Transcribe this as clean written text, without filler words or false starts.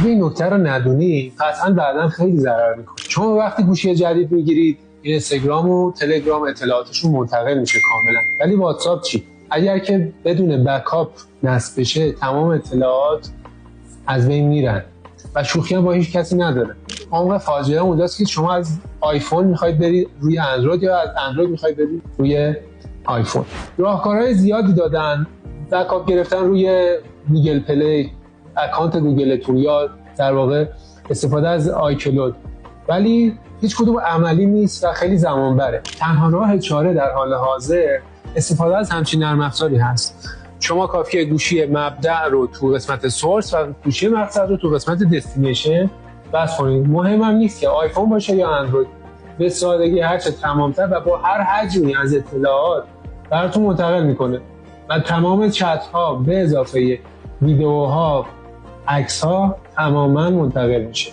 اگه این نکته رو ندونی قطعا بعدا خیلی ضرر میکنه. شما وقتی گوشی جدید میگیرید اینستاگرام و تلگرام اطلاعاتشون منتقل میشه کاملا، ولی واتساپ چی؟ اگر که بدون بکاپ نصب بشه تمام اطلاعات از بین میرن و شوخی هم با هیچ کسی نداره. عمق فاجعه اونجاست که شما از آیفون میخواید برید روی اندروید یا از اندروید میخواید برید روی آیفون. راهکارهای زیادی دادن، بکاپ گرفتن روی گوگل پلی، اکانت گوگل تو، یا در واقع استفاده از آیکلود، ولی هیچ کدوم عملی نیست و خیلی زمان بره. تنها راه چاره در حال حاضر استفاده از همچین نرم افزاری هست. شما کافیه گوشی مبدأ رو تو قسمت سورس و گوشی مقصد رو تو قسمت دستینیشن بس کنید. مهم هم نیست که آیفون باشه یا اندروید، به سادگی هرچه تمامتر و با هر حجمی از اطلاعات براتون منتقل میکنه و تمام چت ها به اضافه ویدیوها، عکس ها تماما منتقل میشه.